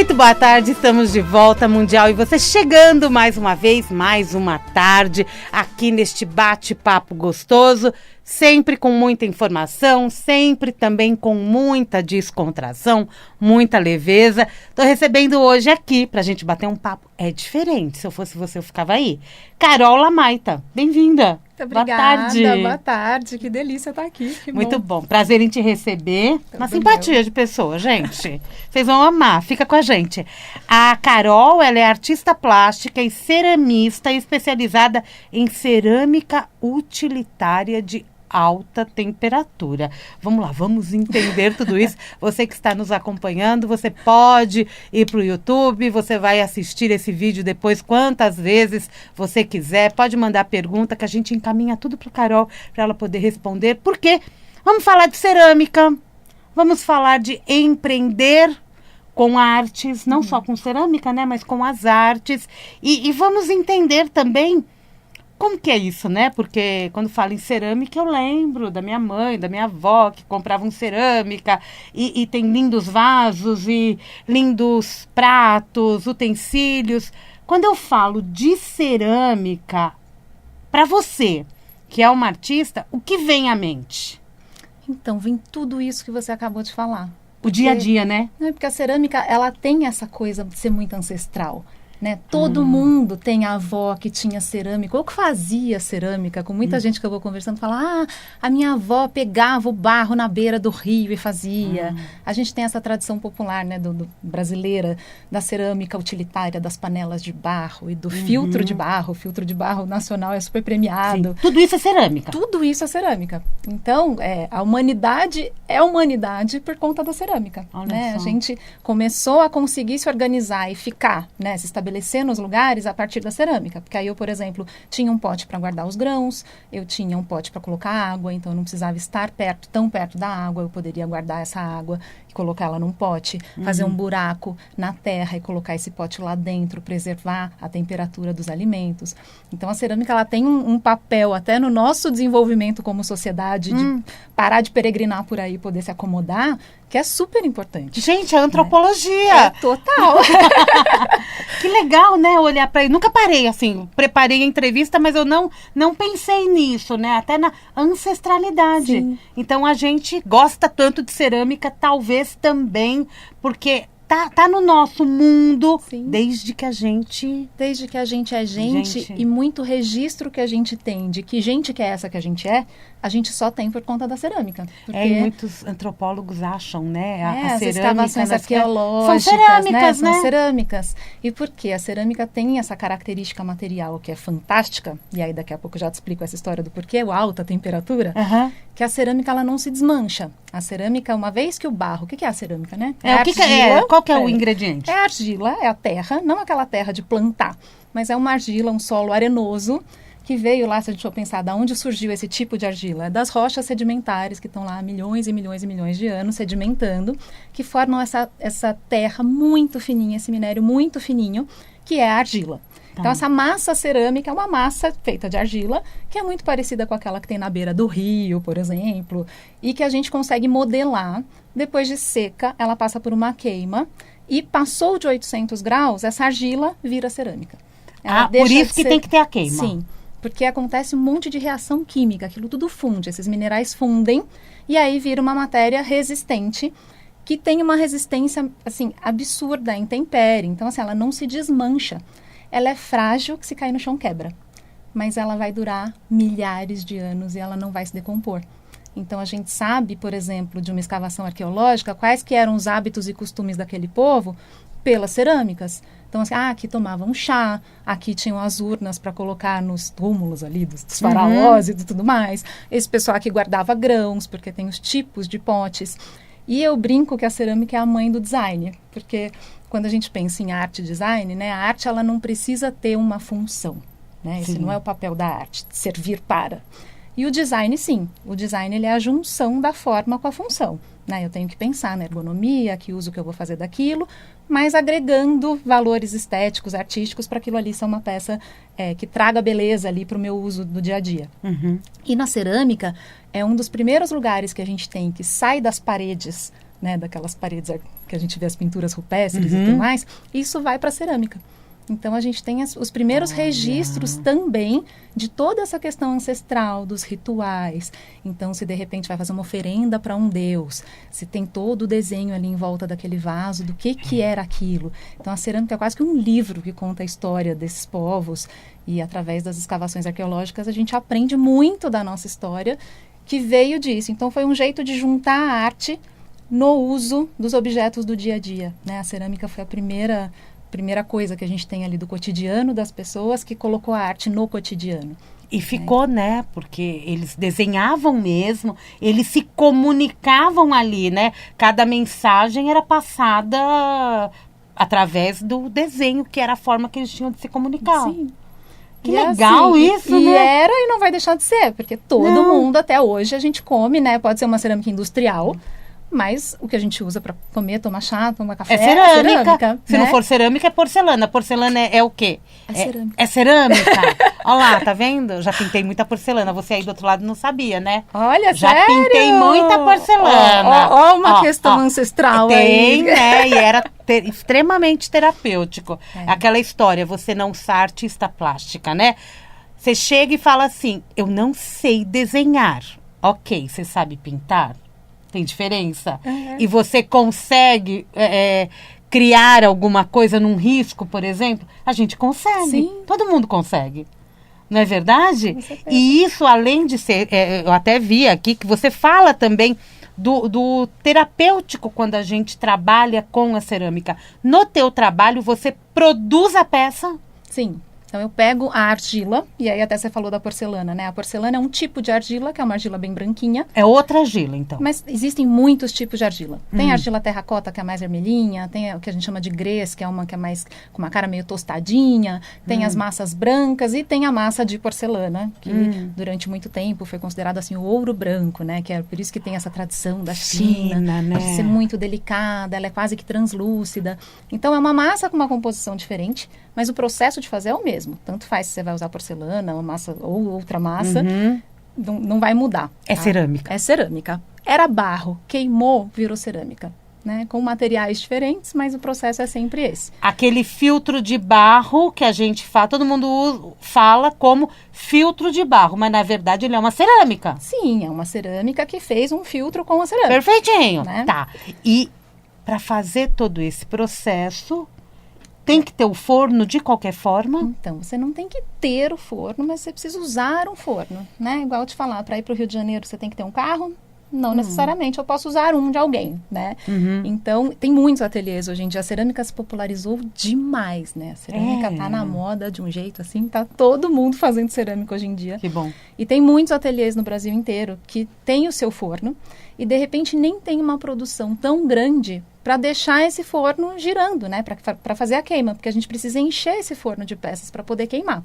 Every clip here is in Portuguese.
Muito boa tarde, estamos de volta, Mundial, e você chegando mais uma vez, mais uma tarde, aqui neste bate-papo gostoso, sempre com muita informação, sempre também com muita descontração, muita leveza. Estou recebendo hoje aqui, para a gente bater um papo, é diferente, se eu fosse você eu ficava aí, Carol Lamaita, bem-vinda. Muito obrigada, boa tarde, que delícia estar aqui. Muito bom, prazer em te receber, uma simpatia de pessoa, gente, vocês vão amar, fica com a gente. A Carol, ela é artista plástica e ceramista especializada em cerâmica utilitária de alta temperatura. Vamos lá, vamos entender tudo isso. Você que está nos acompanhando, você pode ir para o YouTube, você vai assistir esse vídeo depois quantas vezes você quiser, pode mandar pergunta que a gente encaminha tudo para a Carol, para ela poder responder. Por quê? Vamos falar de cerâmica, vamos falar de empreender com artes, não só com cerâmica, né, mas com as artes, e vamos entender também como que é isso, né? Porque quando falo em cerâmica, eu lembro da minha mãe, da minha avó, que compravam cerâmica, e tem lindos vasos, e lindos pratos, utensílios. Quando eu falo de cerâmica, para você, que é uma artista, o que vem à mente? Então, vem tudo isso que você acabou de falar. O dia a dia, né? Porque a cerâmica, ela tem essa coisa de ser muito ancestral. Né? Todo mundo tem a avó que tinha cerâmica, ou que fazia cerâmica, com muita gente que eu vou conversando, fala, a minha avó pegava o barro na beira do rio e fazia. A gente tem essa tradição popular, né, do brasileira, da cerâmica utilitária, das panelas de barro e do filtro de barro. O filtro de barro nacional é super premiado. Sim. Tudo isso é cerâmica? Tudo isso é cerâmica. Então, a humanidade é humanidade por conta da cerâmica. Né? A gente começou a conseguir se organizar e ficar, né, se estabelecer nos lugares a partir da cerâmica, porque aí eu, por exemplo, tinha um pote para guardar os grãos, eu tinha um pote para colocar água, então eu não precisava estar tão perto da água, eu poderia guardar essa água e colocar ela num pote, fazer um buraco na terra e colocar esse pote lá dentro, preservar a temperatura dos alimentos. Então a cerâmica, ela tem um papel até no nosso desenvolvimento como sociedade, de parar de peregrinar por aí, poder se acomodar, que é super importante. Gente, a antropologia! É total! Que legal, né, olhar para ele. Nunca parei, assim, preparei a entrevista, mas eu não pensei nisso, né, até na ancestralidade. Sim. Então, a gente gosta tanto de cerâmica, talvez também, porque tá no nosso mundo. Sim. Desde que a gente é gente, e muito registro que a gente tem de que gente que é essa que a gente só tem por conta da cerâmica. Porque muitos antropólogos acham, né, a as cerâmica, escavações arqueológicas, são cerâmicas, né? São cerâmicas. E por quê? A cerâmica tem essa característica material que é fantástica, e aí daqui a pouco eu já te explico essa história do porquê, a alta temperatura, que a cerâmica, ela não se desmancha. A cerâmica, uma vez que o barro, o que é a cerâmica, né? Qual que é o ingrediente? É argila, é a terra, não aquela terra de plantar, mas é uma argila, um solo arenoso, que veio lá, se a gente for pensar, de onde surgiu esse tipo de argila? É das rochas sedimentares que estão lá há milhões e milhões e milhões de anos sedimentando, que formam essa terra muito fininha, esse minério muito fininho, que é a argila. Então, essa massa cerâmica é uma massa feita de argila, que é muito parecida com aquela que tem na beira do rio, por exemplo, e que a gente consegue modelar. Depois de seca, ela passa por uma queima, e passou de 800 graus, essa argila vira cerâmica. Por isso que tem que ter a queima. Sim, porque acontece um monte de reação química, aquilo tudo funde, esses minerais fundem, e aí vira uma matéria resistente, que tem uma resistência, assim, absurda à intempérie. Então, assim, ela não se desmancha. Ela é frágil, que se cair no chão quebra. Mas ela vai durar milhares de anos e ela não vai se decompor. Então, a gente sabe, por exemplo, de uma escavação arqueológica, quais que eram os hábitos e costumes daquele povo pelas cerâmicas. Então, assim, aqui tomavam chá, aqui tinham as urnas para colocar nos túmulos ali dos faraós e tudo mais. Esse pessoal aqui guardava grãos, porque tem os tipos de potes. E eu brinco que a cerâmica é a mãe do design, porque quando a gente pensa em arte e design, né, a arte, ela não precisa ter uma função, né? Esse não é o papel da arte, servir para. E o design, sim. O design, ele é a junção da forma com a função. Né? Eu tenho que pensar na ergonomia, que uso que eu vou fazer daquilo, mas agregando valores estéticos, artísticos, para aquilo ali ser uma peça que traga beleza ali para o meu uso do dia a dia. E na cerâmica, é um dos primeiros lugares que a gente tem que sai das paredes, né, daquelas paredes que a gente vê as pinturas rupestres e tudo mais, isso vai para a cerâmica. Então, a gente tem os primeiros registros também de toda essa questão ancestral, dos rituais. Então, se de repente vai fazer uma oferenda para um deus, se tem todo o desenho ali em volta daquele vaso, do que era aquilo. Então, a cerâmica é quase que um livro que conta a história desses povos. E, através das escavações arqueológicas, a gente aprende muito da nossa história que veio disso. Então, foi um jeito de juntar a arte no uso dos objetos do dia a dia, né? A cerâmica foi a primeira coisa que a gente tem ali do cotidiano das pessoas que colocou a arte no cotidiano. E ficou, né? Porque eles desenhavam mesmo, eles se comunicavam ali, né? Cada mensagem era passada através do desenho, que era a forma que eles tinham de se comunicar. Sim. Que legal assim, isso, e né? era e não vai deixar de ser, porque todo mundo até hoje a gente come, né? Pode ser uma cerâmica industrial, mas o que a gente usa para comer, tomar chá, tomar café É cerâmica. Se né? não for cerâmica, é porcelana. Porcelana é o quê? Cerâmica. É cerâmica. Olha lá, tá vendo? Já pintei muita porcelana. Você aí do outro lado não sabia, né? Olha, Já sério? pintei muita porcelana. Ó, uma questão ancestral tem, aí. né? E era extremamente terapêutico. Aquela história, você não ser artista plástica, né? Você chega e fala assim, eu não sei desenhar. Ok, você sabe pintar? Tem diferença? E você consegue criar alguma coisa num risco, por exemplo? A gente consegue. Sim. Todo mundo consegue. Não é verdade? Com certeza. E isso, além de ser... eu até vi aqui que você fala também do terapêutico quando a gente trabalha com a cerâmica. No teu trabalho, você produz a peça? Sim. Então, eu pego a argila, e aí até você falou da porcelana, né? A porcelana é um tipo de argila, que é uma argila bem branquinha. É outra argila, então. Mas existem muitos tipos de argila. Tem a argila terracota, que é mais vermelhinha. Tem o que a gente chama de grès, que é uma que é mais com uma cara meio tostadinha. Tem as massas brancas e tem a massa de porcelana, que durante muito tempo foi considerado assim o ouro branco, né? Que é por isso que tem essa tradição da China, né? de ser muito delicada, ela é quase que translúcida. Então, é uma massa com uma composição diferente, mas o processo de fazer é o mesmo. Tanto faz se você vai usar porcelana, uma massa ou outra massa, não vai mudar. É tá? cerâmica. É cerâmica. Era barro, queimou, virou cerâmica. Né? Com materiais diferentes, mas o processo é sempre esse. Aquele filtro de barro que a gente fala, todo mundo fala como filtro de barro, mas na verdade ele é uma cerâmica. Sim, é uma cerâmica que fez um filtro com a cerâmica. Perfeitinho. Né? Tá. E para fazer todo esse processo, tem que ter o forno de qualquer forma? Então, você não tem que ter o forno, mas você precisa usar um forno, né? Igual eu te falar, para ir para o Rio de Janeiro você tem que ter um carro? Não necessariamente, eu posso usar um de alguém, né? Então, tem muitos ateliês hoje em dia. A cerâmica se popularizou demais, né? A cerâmica tá na moda de um jeito assim, tá todo mundo fazendo cerâmica hoje em dia. Que bom. E tem muitos ateliês no Brasil inteiro que tem o seu forno e, de repente, nem tem uma produção tão grande para deixar esse forno girando, né? Para fazer a queima, porque a gente precisa encher esse forno de peças para poder queimar.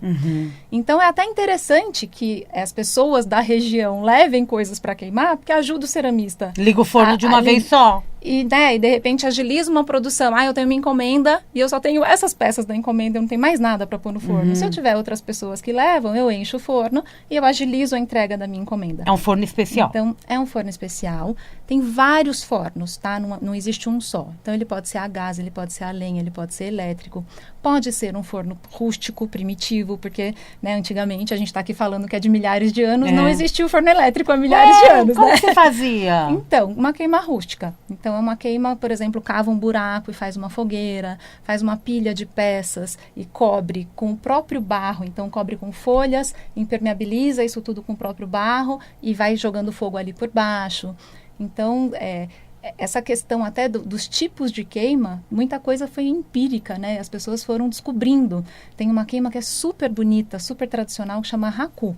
Então, é até interessante que as pessoas da região levem coisas para queimar, porque ajuda o ceramista. Liga o forno de uma vez só. E, né, e de repente agiliza uma produção. Eu tenho uma encomenda e eu só tenho essas peças da encomenda, eu não tenho mais nada para pôr no forno. Se eu tiver outras pessoas que levam, eu encho o forno e eu agilizo a entrega da minha encomenda. É um forno especial. Então, é um forno especial. Tem vários fornos, tá? Não existe um só. Então, ele pode ser a gás, ele pode ser a lenha, ele pode ser elétrico. Pode ser um forno rústico, primitivo, porque, né, antigamente, a gente está aqui falando que é de milhares de anos, não existia o forno elétrico há milhares de anos, como né? você fazia? Então, uma queima rústica. Então, é uma queima, por exemplo, cava um buraco e faz uma fogueira, faz uma pilha de peças e cobre com o próprio barro. Então, cobre com folhas, impermeabiliza isso tudo com o próprio barro e vai jogando fogo ali por baixo. Então, essa questão até dos tipos de queima, muita coisa foi empírica, né? As pessoas foram descobrindo. Tem uma queima que é super bonita, super tradicional, que chama raku.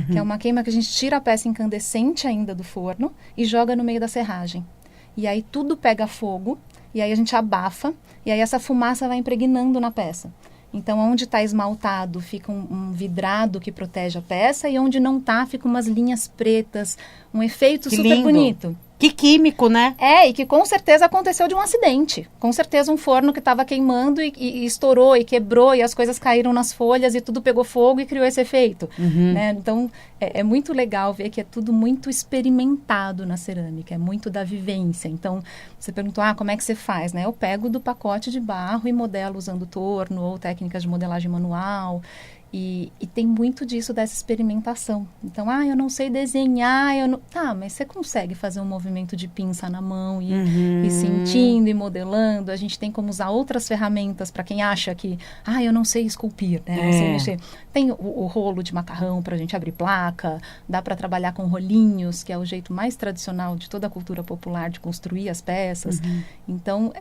Que é uma queima que a gente tira a peça incandescente ainda do forno e joga no meio da serragem. E aí tudo pega fogo, e aí a gente abafa, e aí essa fumaça vai impregnando na peça. Então, onde está esmaltado, fica um vidrado que protege a peça, e onde não está, fica umas linhas pretas, um efeito super bonito. Que químico, né? E que com certeza aconteceu de um acidente. Com certeza um forno que estava queimando e estourou e quebrou e as coisas caíram nas folhas e tudo pegou fogo e criou esse efeito. Né? Então, é muito legal ver que é tudo muito experimentado na cerâmica, é muito da vivência. Então, você perguntou, como é que você faz? Né? Eu pego do pacote de barro e modelo usando torno ou técnicas de modelagem manual. E tem muito disso, dessa experimentação. Então, eu não sei desenhar, Tá, mas você consegue fazer um movimento de pinça na mão e sentindo e modelando. A gente tem como usar outras ferramentas para quem acha que, eu não sei esculpir, né? Não sei mexer. Tem o rolo de macarrão para a gente abrir placa, dá para trabalhar com rolinhos, que é o jeito mais tradicional de toda a cultura popular de construir as peças. Então,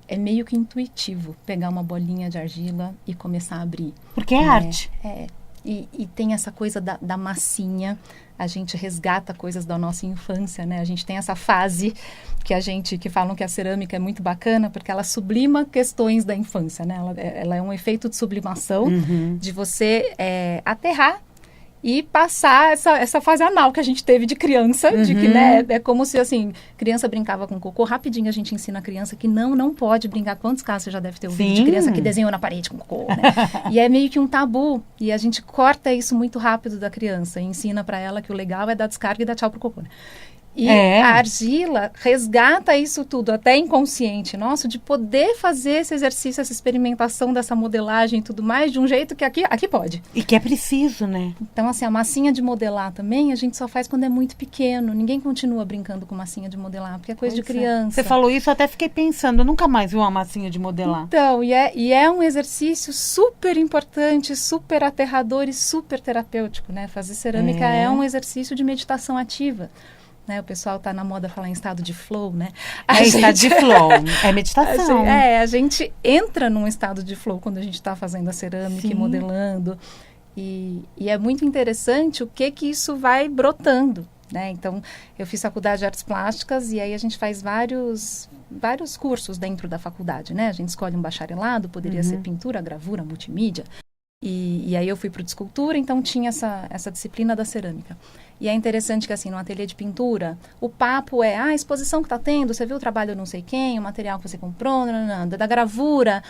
é meio que intuitivo pegar uma bolinha de argila e começar a abrir. Porque é arte. E tem essa coisa da massinha, a gente resgata coisas da nossa infância, né? A gente tem essa fase que falam que a cerâmica é muito bacana, porque ela sublima questões da infância, né? Ela é um efeito de sublimação, de você aterrar e passar essa fase anal que a gente teve de criança, de que, né, é como se, assim, criança brincava com cocô. Rapidinho a gente ensina a criança que não pode brincar. Quantos casos você já deve ter ouvido de criança que desenhou na parede com cocô, né? E é meio que um tabu. E a gente corta isso muito rápido da criança e ensina para ela que o legal é dar descarga e dar tchau pro cocô, né? E a argila resgata isso tudo, até inconsciente nosso, de poder fazer esse exercício, essa experimentação dessa modelagem e tudo mais, de um jeito que aqui pode. E que é preciso, né? Então, assim, a massinha de modelar também, a gente só faz quando é muito pequeno. Ninguém continua brincando com massinha de modelar, porque é coisa de criança. Você falou isso, eu até fiquei pensando, eu nunca mais vi uma massinha de modelar. Então, e é um exercício super importante, super aterrador e super terapêutico, né? Fazer cerâmica é um exercício de meditação ativa. Né, o pessoal está na moda falar em estado de flow, né? Estado de flow, é meditação. A gente entra num estado de flow quando a gente está fazendo a cerâmica e modelando. E é muito interessante o que isso vai brotando, né? Então, eu fiz faculdade de artes plásticas e aí a gente faz vários cursos dentro da faculdade, né? A gente escolhe um bacharelado, poderia ser pintura, gravura, multimídia. E aí eu fui para o de escultura, então tinha essa disciplina da cerâmica. E é interessante que, assim, no ateliê de pintura, o papo é, a exposição que está tendo, você viu o trabalho de não sei quem, o material que você comprou, da gravura,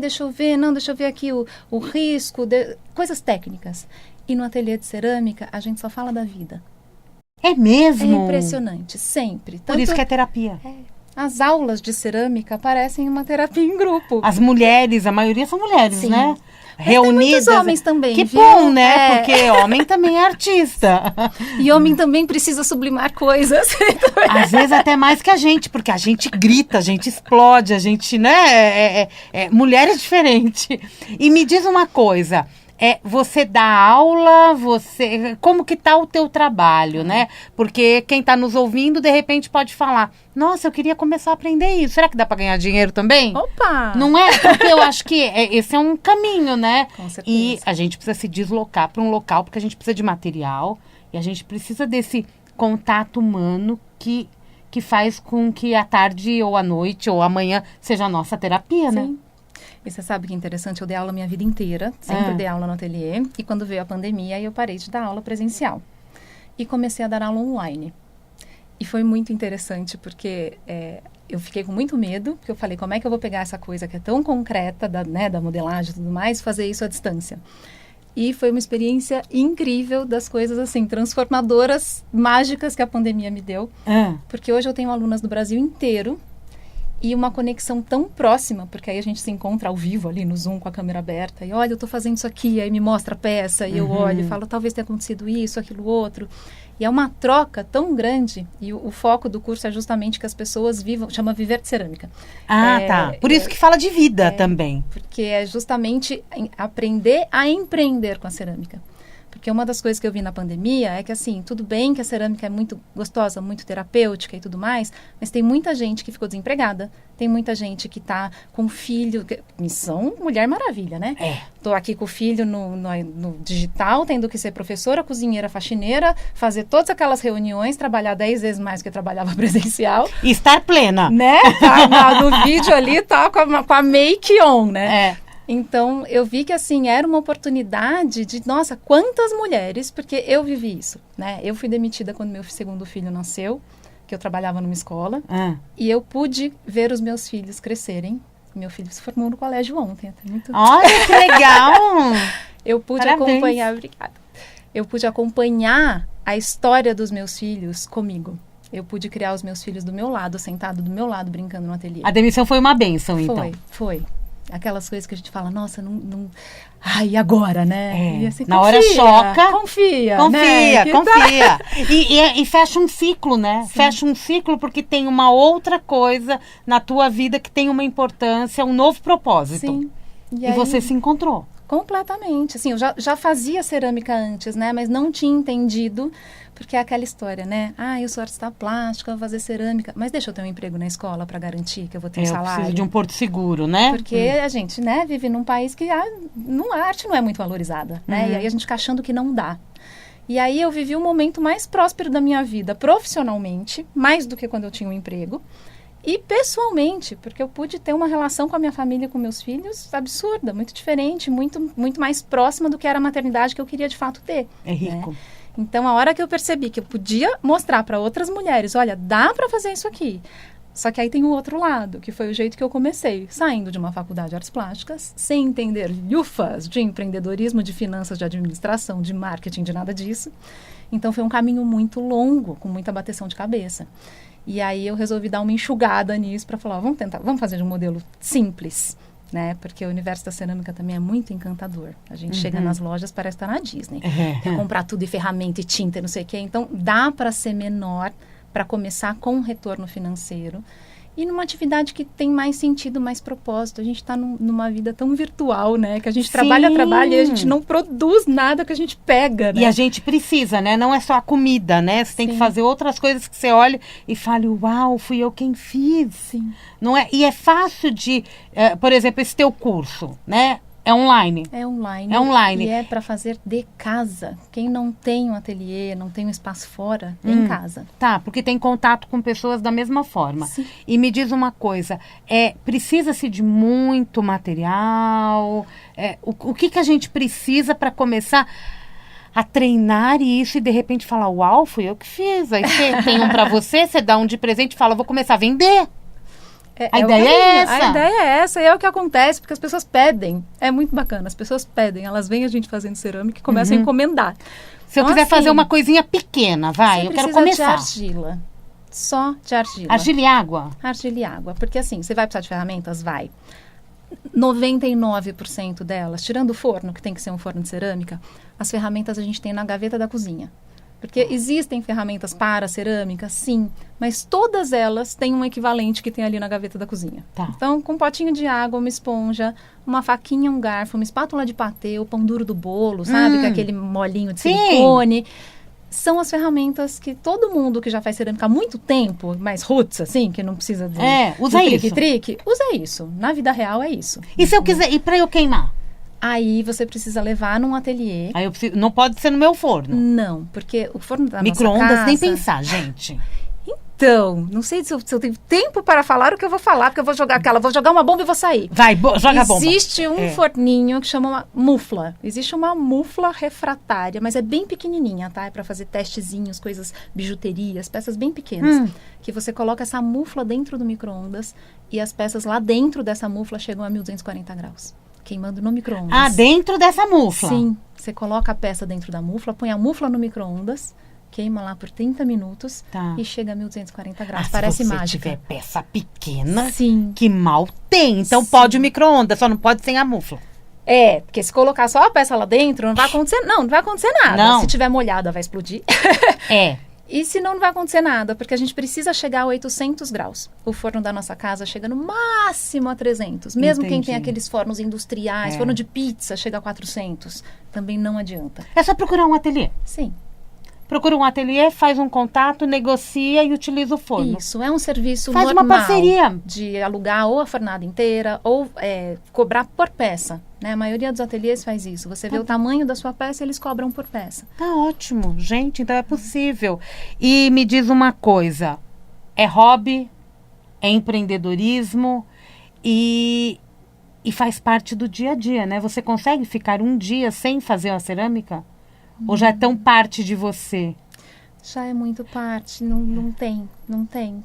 deixa eu ver aqui o risco, coisas técnicas. E no ateliê de cerâmica, a gente só fala da vida. É mesmo? É impressionante, sempre. Por isso que é terapia. As aulas de cerâmica parecem uma terapia em grupo. As mulheres, a maioria são mulheres, Sim. né? Mas Reunidas. tem muitos homens também, que viu? bom, né? Porque homem também é artista. E homem também precisa sublimar coisas. Às vezes até mais que a gente, porque a gente grita, a gente explode, a gente, né? Mulher é diferente. E me diz uma coisa. Você dá aula, como que tá o teu trabalho, né? Porque quem tá nos ouvindo, de repente, pode falar, nossa, eu queria começar a aprender isso. Será que dá para ganhar dinheiro também? Opa! Não é? Porque eu acho que esse é um caminho, né? Com certeza. E a gente precisa se deslocar para um local, porque a gente precisa de material e a gente precisa desse contato humano que faz com que a tarde ou a noite ou amanhã seja a nossa terapia, Sim. né? E você sabe que é interessante, eu dei aula a minha vida inteira, sempre dei aula no ateliê, e quando veio a pandemia, eu parei de dar aula presencial. E comecei a dar aula online. E foi muito interessante, porque eu fiquei com muito medo, porque eu falei, como é que eu vou pegar essa coisa que é tão concreta, da modelagem e tudo mais, e fazer isso à distância? E foi uma experiência incrível das coisas, assim, transformadoras, mágicas que a pandemia me deu. Porque hoje eu tenho alunas do Brasil inteiro, e uma conexão tão próxima, porque aí a gente se encontra ao vivo ali no Zoom com a câmera aberta, e olha, eu estou fazendo isso aqui, aí me mostra a peça, e eu olho e falo, talvez tenha acontecido isso, aquilo, outro. E é uma troca tão grande, e o foco do curso é justamente que as pessoas vivam, chama Viver de Cerâmica. Tá. Por isso que fala de vida também. Porque é justamente aprender a empreender com a cerâmica. Porque uma das coisas que eu vi na pandemia é que, assim, tudo bem que a cerâmica é muito gostosa, muito terapêutica e tudo mais, mas tem muita gente que ficou desempregada, tem muita gente que está com filho, missão Mulher Maravilha, né? Tô aqui com o filho no digital, tendo que ser professora, cozinheira, faxineira, fazer todas aquelas reuniões, trabalhar 10 vezes mais que eu trabalhava presencial. E estar plena. Né? No vídeo ali, tá com a make on, né? Então, eu vi que, assim, era uma oportunidade de, nossa, quantas mulheres, porque eu vivi isso, né? Eu fui demitida quando meu segundo filho nasceu, porque eu trabalhava numa escola, e eu pude ver os meus filhos crescerem. Meu filho se formou no colégio ontem, até muito... Olha, que legal! Eu pude acompanhar, obrigada. Eu pude acompanhar a história dos meus filhos comigo. Eu pude criar os meus filhos do meu lado, sentado do meu lado, brincando no ateliê. A demissão foi uma bênção, então. Foi. Aquelas coisas que a gente fala, nossa, não... Ai, agora, né? É. Assim, Na hora choca. Confia, né? Confia. E fecha um ciclo, né? Sim. Fecha um ciclo porque tem uma outra coisa na tua vida que tem uma importância, um novo propósito. Sim. E aí, você se encontrou. Completamente. Assim, eu já fazia cerâmica antes, né? Mas não tinha entendido, porque é aquela história, né? Eu sou artista plástica, vou fazer cerâmica. Mas deixa eu ter um emprego na escola para garantir que eu vou ter um salário. Eu preciso de um porto seguro, né? Porque a gente, né, vive num país que a arte não é muito valorizada, né? E aí a gente fica achando que não dá. E aí eu vivi o momento mais próspero da minha vida, profissionalmente, mais do que quando eu tinha um emprego. E pessoalmente, porque eu pude ter uma relação com a minha família, com meus filhos, absurda, muito diferente, muito mais próxima do que era a maternidade que eu queria de fato ter. É rico. Né? Então, a hora que eu percebi que eu podia mostrar para outras mulheres, olha, dá para fazer isso aqui. Só que aí tem o outro lado, que foi o jeito que eu comecei, saindo de uma faculdade de artes plásticas, sem entender lhufas de empreendedorismo, de finanças, de administração, de marketing, de nada disso. Então, foi um caminho muito longo, com muita bateção de cabeça. E aí eu resolvi dar uma enxugada nisso para falar, vamos fazer de um modelo simples, né? Porque o universo da cerâmica também é muito encantador. A gente chega nas lojas, parece estar na Disney. Quer comprar tudo e ferramenta e tinta e não sei o quê. Então, dá para ser menor, para começar com um retorno financeiro. E numa atividade que tem mais sentido, mais propósito. A gente está numa vida tão virtual, né? Que a gente trabalha e a gente não produz nada que a gente pega, né? E a gente precisa, né? Não é só a comida, né? Você tem que fazer outras coisas que você olha e fale, uau, fui eu quem fiz. Sim. Não é? E é fácil de, por exemplo, esse teu curso, né? É online. É online. É online. E é para fazer de casa. Quem não tem um ateliê, não tem um espaço fora, em casa. Tá, porque tem contato com pessoas da mesma forma. Sim. E me diz uma coisa, precisa-se de muito material? O que a gente precisa para começar a treinar isso e de repente falar, uau, fui eu que fiz. Aí você tem um para você dá um de presente e fala, vou começar a vender. A ideia é essa. A ideia é essa, e é o que acontece, porque as pessoas pedem. É muito bacana, as pessoas pedem, elas veem a gente fazendo cerâmica e começam a encomendar. Se eu quiser fazer uma coisinha pequena, eu quero começar. De argila. Só de argila. Argila e água? Argila e água, porque assim, você vai precisar de ferramentas? Vai. 99% delas, tirando o forno, que tem que ser um forno de cerâmica, as ferramentas a gente tem na gaveta da cozinha. Porque existem ferramentas para cerâmica, sim, mas todas elas têm um equivalente que tem ali na gaveta da cozinha. Tá. Então, com um potinho de água, uma esponja, uma faquinha, um garfo, uma espátula de patê, o pão duro do bolo, sabe? Que é aquele molinho de silicone. São as ferramentas que todo mundo que já faz cerâmica há muito tempo, mais roots, assim, que não precisa de usa isso. Trique, usa isso. Na vida real é isso. E se eu quiser, e para eu queimar? Aí você precisa levar num ateliê. Aí não pode ser no meu forno. Não, porque o forno da nossa casa... Micro-ondas nem pensar, gente. Então, não sei se eu tenho tempo para falar o que eu vou falar, porque eu vou jogar uma bomba e vou sair. Vai, joga a bomba. Existe um forninho que chama uma mufla. Existe uma mufla refratária, mas é bem pequenininha, tá? É para fazer testezinhos, coisas, bijuterias, peças bem pequenas. Que você coloca essa mufla dentro do micro-ondas e as peças lá dentro dessa mufla chegam a 1240 graus. Queimando no micro-ondas. Dentro dessa mufla? Sim. Você coloca a peça dentro da mufla, põe a mufla no micro-ondas, queima lá por 30 minutos e chega a 1240 graus. Parece mágica. Se tiver peça pequena, sim, que mal tem. Então pode o micro-ondas, só não pode sem a mufla. Porque se colocar só a peça lá dentro, não vai acontecer, não vai acontecer nada. Não. Se tiver molhada, vai explodir. E senão não vai acontecer nada, porque a gente precisa chegar a 800 graus. O forno da nossa casa chega no máximo a 300. Mesmo quem tem aqueles fornos industriais, forno de pizza, chega a 400. Também não adianta. É só procurar um ateliê? Sim. Procura um ateliê, faz um contato, negocia e utiliza o forno. Isso, é um serviço normal. Faz uma parceria. De alugar ou a fornada inteira ou cobrar por peça. Né? A maioria dos ateliês faz isso. Você vê o tamanho da sua peça e eles cobram por peça. Tá ótimo, gente, então é possível. E me diz uma coisa, é hobby, é empreendedorismo e faz parte do dia a dia, né? Você consegue ficar um dia sem fazer uma cerâmica? Ou já é tão parte de você? Já é muito parte, não tem.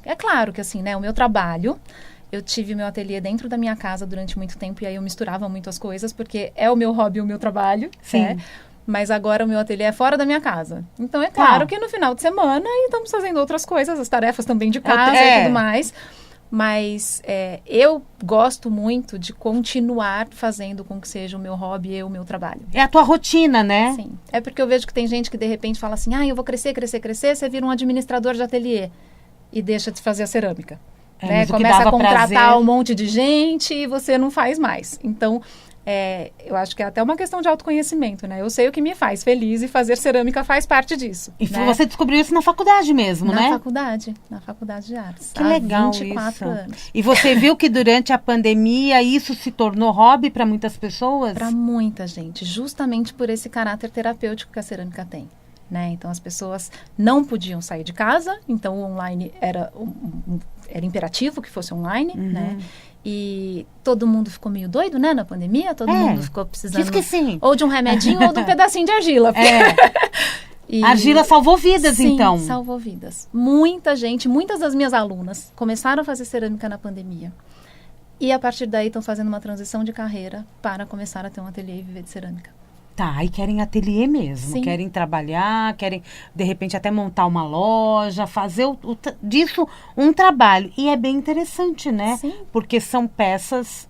É claro que assim, né, o meu trabalho, eu tive meu ateliê dentro da minha casa durante muito tempo, e aí eu misturava muito as coisas, porque é o meu hobby e o meu trabalho, Sim. né? Mas agora o meu ateliê é fora da minha casa. Então, é claro que no final de semana estamos fazendo outras coisas, as tarefas também de casa e tudo mais. Mas eu gosto muito de continuar fazendo com que seja o meu hobby e o meu trabalho. É a tua rotina, né? Sim. É porque eu vejo que tem gente que de repente fala assim, eu vou crescer, você vira um administrador de ateliê e deixa de fazer a cerâmica. Né? Começa a contratar um monte de gente e você não faz mais. Então, eu acho que é até uma questão de autoconhecimento, né? Eu sei o que me faz feliz e fazer cerâmica faz parte disso. E né? você descobriu isso na faculdade mesmo, né? Na faculdade de artes. Que legal 24 isso. anos. E você viu que durante a pandemia isso se tornou hobby para muitas pessoas? Para muita gente, justamente por esse caráter terapêutico que a cerâmica tem. Né? Então, as pessoas não podiam sair de casa, então o online era imperativo que fosse online, né? E todo mundo ficou meio doido, né, na pandemia? Todo mundo ficou precisando Diz que sim. ou de um remedinho ou de um pedacinho de argila. A argila salvou vidas, sim, então. Salvou vidas. Muita gente, muitas das minhas alunas começaram a fazer cerâmica na pandemia. E a partir daí estão fazendo uma transição de carreira para começar a ter um ateliê e viver de cerâmica. Tá, e querem ateliê mesmo, Sim. Querem trabalhar, querem, de repente, até montar uma loja, fazer disso um trabalho. E é bem interessante, né? Sim. Porque são peças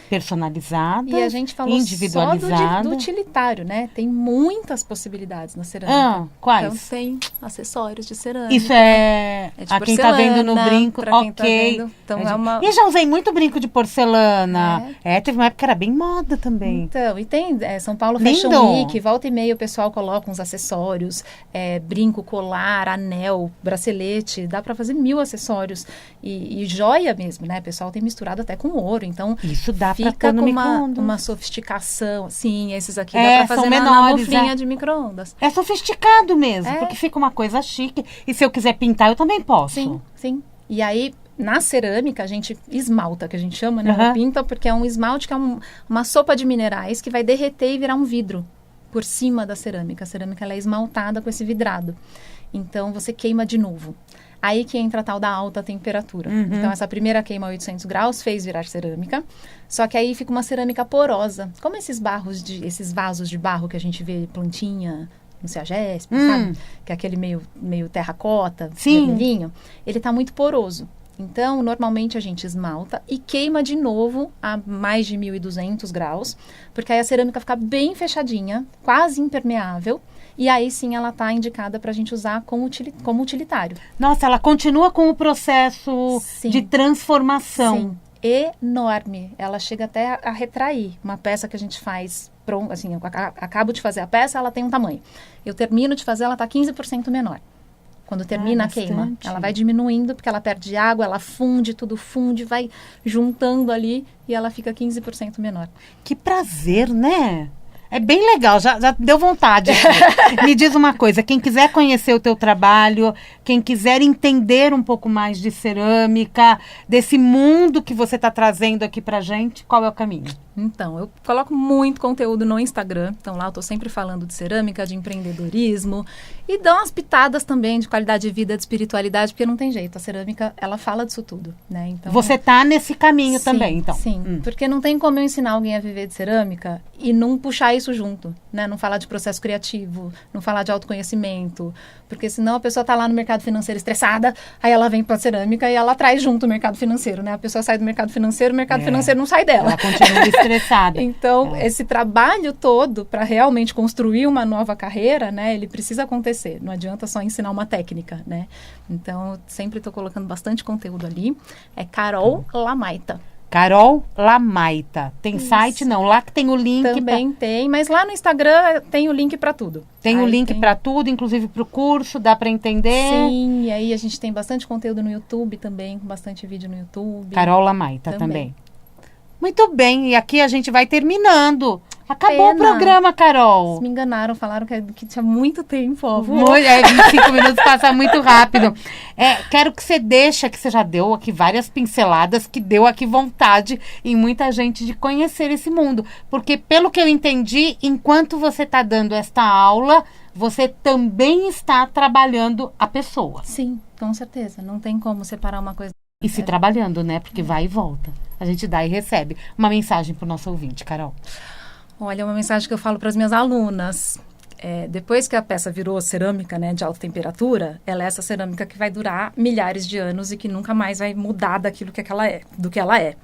personalizadas, e a gente falou individualizadas. só do utilitário, né? Tem muitas possibilidades na cerâmica. Quais? Então, tem acessórios de cerâmica. Isso é de a quem tá vendo no brinco, pra quem ok. Tá vendo. Então, E já usei muito brinco de porcelana. Teve uma época que era bem moda também. Então, e tem São Paulo Fashion Week, volta e meia o pessoal coloca uns acessórios, brinco, colar, anel, bracelete, dá pra fazer 1000 acessórios. E joia mesmo, né? O pessoal tem misturado até com ouro, então isso dá pra fica pôr no com micro-ondas. uma sofisticação. Sim, esses aqui dá pra fazer são na menores, moflinha de micro-ondas. É sofisticado mesmo, porque fica uma coisa chique. E se eu quiser pintar, eu também posso. Sim, sim. E aí, na cerâmica, a gente esmalta, que a gente chama, né? Não pinta, porque é um esmalte que é uma sopa de minerais que vai derreter e virar um vidro por cima da cerâmica. A cerâmica ela é esmaltada com esse vidrado. Então, você queima de novo. Aí que entra a tal da alta temperatura. Então, essa primeira queima a 800 graus fez virar cerâmica. Só que aí fica uma cerâmica porosa. Como esses vasos de barro que a gente vê plantinha no CEAGESP, sabe? Que é aquele meio terracota, vermelhinho. Ele está muito poroso. Então, normalmente a gente esmalta e queima de novo a mais de 1.200 graus. Porque aí a cerâmica fica bem fechadinha, quase impermeável. E aí sim ela está indicada para a gente usar como utilitário. Nossa, ela continua com o processo de transformação. Sim, enorme. Ela chega até a retrair. Uma peça que a gente faz, assim, eu acabo de fazer a peça, ela tem um tamanho. Eu termino de fazer, ela está 15% menor. Quando termina a queima, ela vai diminuindo, porque ela perde água, ela funde, tudo funde, vai juntando ali e ela fica 15% menor. Que prazer, né? É bem legal, já deu vontade. Me diz uma coisa, quem quiser conhecer o teu trabalho, quem quiser entender um pouco mais de cerâmica, desse mundo que você está trazendo aqui pra gente, qual é o caminho? Então, eu coloco muito conteúdo no Instagram. Então, lá eu estou sempre falando de cerâmica, de empreendedorismo. E dou umas pitadas também de qualidade de vida, de espiritualidade, porque não tem jeito. A cerâmica, ela fala disso tudo, né? Então, você tá nesse caminho também, então. Sim, porque não tem como eu ensinar alguém a viver de cerâmica e não puxar isso junto, né? Não falar de processo criativo, não falar de autoconhecimento. Porque senão a pessoa tá lá no mercado financeiro estressada, aí ela vem pra cerâmica e ela traz junto o mercado financeiro, né? A pessoa sai do mercado financeiro, o mercado financeiro não sai dela. Ela continua estressada. Então, esse trabalho todo para realmente construir uma nova carreira, né? Ele precisa acontecer. Não adianta só ensinar uma técnica, né? Então, eu sempre estou colocando bastante conteúdo ali. É Carol Lamaita. Carol Lamaita. Tem site? Não. Lá que tem o link. Também tem, mas lá no Instagram tem o link para tudo. Tem o link para tudo, inclusive para o curso, dá para entender. Sim, e aí a gente tem bastante conteúdo no YouTube também, com bastante vídeo no YouTube. Carol Lamaita também. Muito bem, e aqui a gente vai terminando Acabou o programa, Carol. Me enganaram, falaram que tinha muito tempo. Ó. 25 minutos passa muito rápido. Quero que você deixe, que você já deu aqui várias pinceladas, que deu aqui vontade em muita gente de conhecer esse mundo. Porque, pelo que eu entendi, enquanto você está dando esta aula, você também está trabalhando a pessoa. Sim, com certeza. Não tem como separar uma coisa. E se trabalhando, né? Porque vai e volta. A gente dá e recebe. Uma mensagem para o nosso ouvinte, Carol. Olha, uma mensagem que eu falo para as minhas alunas. Depois que a peça virou cerâmica, né, de alta temperatura, ela é essa cerâmica que vai durar milhares de anos e que nunca mais vai mudar daquilo que do que ela é.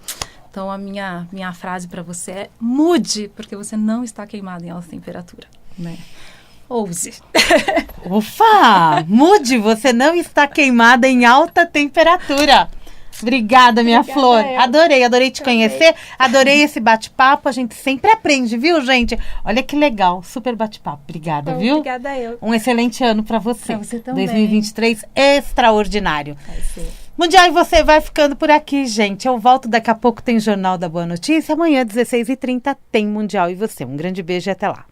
Então, a minha frase para você é: mude, porque você não está queimado em alta temperatura, né? Ouse. Ufa! Mude, você não está queimada em alta temperatura. Obrigada, minha flor. Adorei te conhecer. Adorei esse bate-papo. A gente sempre aprende, viu, gente? Olha que legal. Super bate-papo. Obrigada, viu? Obrigada eu. Um excelente ano para você. Para você também. 2023 extraordinário. Vai ser. Mundial e você vai ficando por aqui, gente. Eu volto daqui a pouco, tem Jornal da Boa Notícia. Amanhã, 16h30, tem Mundial e você. Um grande beijo e até lá.